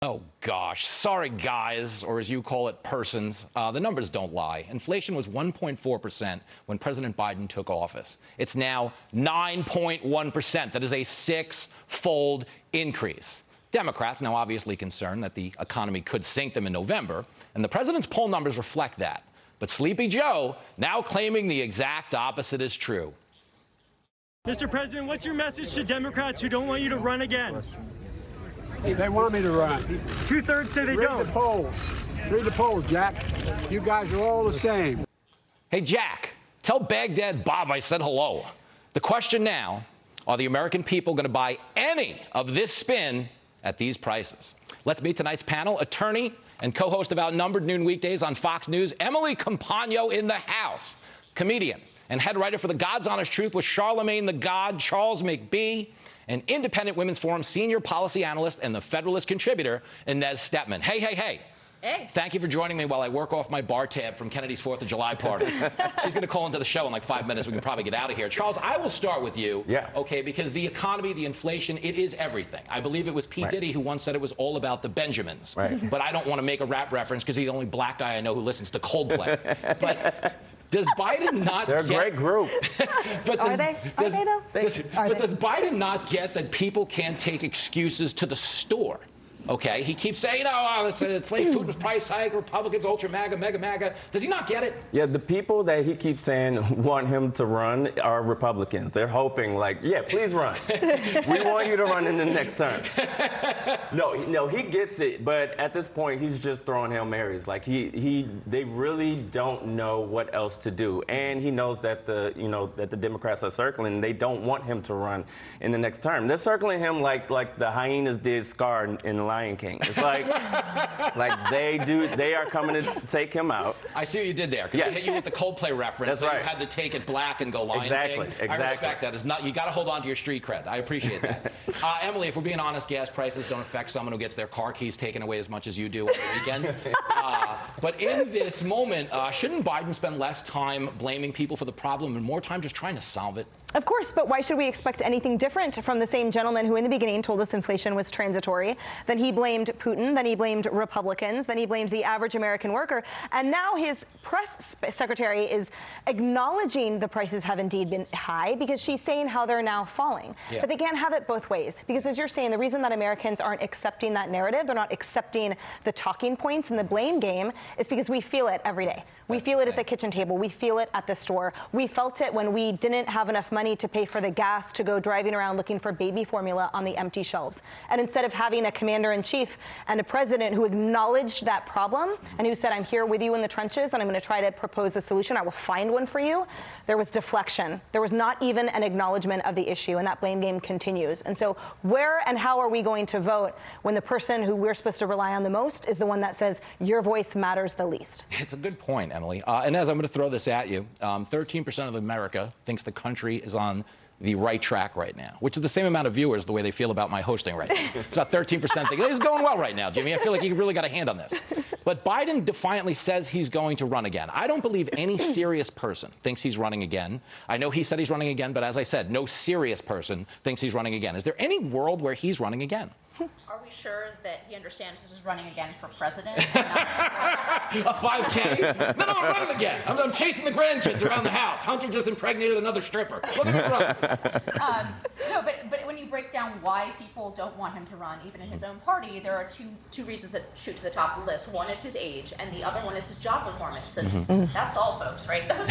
Oh, gosh. Sorry, guys, or as you call it, persons. The numbers don't lie. Inflation was 1.4% when President Biden took office. It's now 9.1%. That is a six-fold increase. Democrats now obviously concerned that the economy could sink them in November, and the president's poll numbers reflect that. But Sleepy Joe now claiming the exact opposite is true. Mr. President, what's your message to Democrats who don't want you to run again? They want me to run. Two-thirds say they don't. Read the polls. Read the polls, Jack. You guys are all the same. Hey, Jack, tell Baghdad Bob I said hello. The question now, are the American people going to buy any of this spin at these prices? Let's meet tonight's panel. Attorney and co-host of Outnumbered Noon weekdays on Fox News, Emily Compagno in the house. Comedian and head writer for The God's Honest Truth with Charlemagne the God, Charles McBee, and Independent Women's Forum senior policy analyst and the Federalist contributor, Inez Stepman. Hey, hey, hey. Hey. Thank you for joining me while I work off my bar tab from Kennedy's 4th of July party. She's going to call into the show in like 5 minutes. We can probably get out of here. Charles, I will start with you. Yeah. Okay, because the economy, the inflation, it is everything. I believe it was Pete Diddy who once said it was all about the Benjamins. Right. But I don't want to make a rap reference because he's the only black guy I know who listens to Coldplay. But does Biden not They're a great group. But Are they though? Does Biden not get that people can't take excuses to the store? Okay, he keeps saying, it's Putin's price hike, Republicans, ultra MAGA, mega MAGA. Does he not get it? Yeah, the people that he keeps saying want him to run are Republicans. They're hoping, like, yeah, please run. We want you to run in the next term. No, he gets it, but at this point, he's just throwing Hail Marys. Like, they really don't know what else to do. And he knows that the Democrats are circling. They don't want him to run in the next term. They're circling him like the hyenas did Scar in the Lion King. It's like they are coming to take him out. I see what you did there, because I hit you with the Coldplay reference. That's right. You had to take it black and go Lion King. Exactly. I respect that. It's not, you got to hold on to your street cred. I appreciate that. Emily, if we're being honest, gas prices don't affect someone who gets their car keys taken away as much as you do on the weekend. But in this moment, shouldn't Biden spend less time blaming people for the problem and more time just trying to solve it? Of course, but why should we expect anything different from the same gentleman who in the beginning told us inflation was transitory? Then he blamed Putin, then he blamed Republicans, then he blamed the average American worker, and now his press secretary is acknowledging the prices have indeed been high because she's saying how they're now falling. Yeah. But they can't have it both ways, because as you're saying, the reason that Americans aren't accepting that narrative, they're not accepting the talking points and the blame game, is because we feel it every day. We feel it at the kitchen table. We feel it at the store. We felt it when we didn't have enough money to pay for the gas to go driving around looking for baby formula on the empty shelves. And instead of having a commander-in-chief and a president who acknowledged that problem and who said, I'm here with you in the trenches and I'm going to try to propose a solution, I will find one for you, there was deflection. There was not even an acknowledgement of the issue, and that blame game continues. And so where and how are we going to vote when the person who we're supposed to rely on the most is the one that says your voice matters the least? It's a good point, Emily. Inez, I'm going to throw this at you. 13% of America thinks the country is on the right track right now, which is the same amount of viewers the way they feel about my hosting right now. It's about 13% think it's going well right now, Jimmy. I feel like you really got a hand on this. But Biden defiantly says he's going to run again. I don't believe any serious person thinks he's running again. I know he said he's running again, but as I said, no serious person thinks he's running again. Is there any world where he's running again? Are we sure that he understands this is running again for president? A 5K? No, I'm running again. I'm chasing the grandkids around the house. Hunter just impregnated another stripper. Look at me run. No, but when you break down why people don't want him to run, even in his own party, there are two reasons that shoot to the top of the list. One is his age, and the other one is his job performance. And that's all, folks, right? Those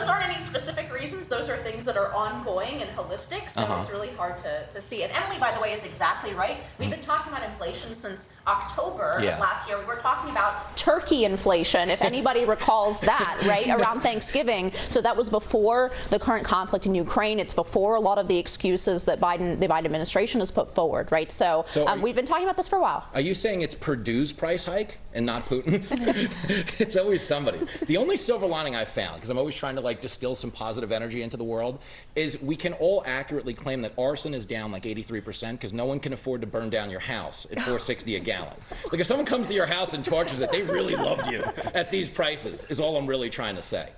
aren't any specific reasons. Those are things that are ongoing and holistic, so it's really hard to see. And Emily, by the way, is exactly right. We've been talking about inflation since October of last year. We were talking about turkey inflation, if anybody recalls that, right, around Thanksgiving. So that was before the current conflict in Ukraine. It's before a lot of the excuses that the Biden administration has put forward, right? So we've been talking about this for a while. Are you saying it's Purdue's price hike and not Putin's? It's always somebody's. The only silver lining I've found, because I'm always trying to distill some positive energy into the world, is we can all accurately claim that arson is down like 83% because no one can afford to burn down your house at $4.60 a gallon. Like if someone comes to your house and torches it, they really loved you at these prices, is all I'm really trying to say.